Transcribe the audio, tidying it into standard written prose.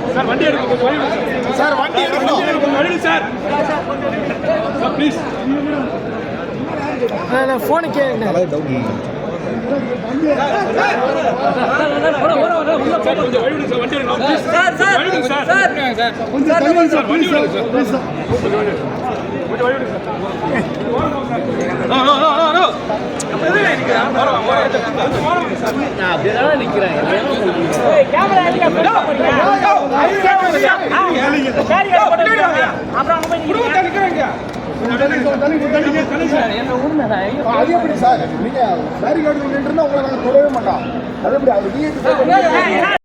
Sir வண்டி எடுக்கணும் sir, வண்டி எடுக்கணும் சார் ப்ளீஸ். நான் ஃபோனு கேட்குறேன். அது எப்படி சார், நீங்க பேரிகார்டு உங்களை நாங்கள் தொடவே மாட்டோம். அது எப்படி அது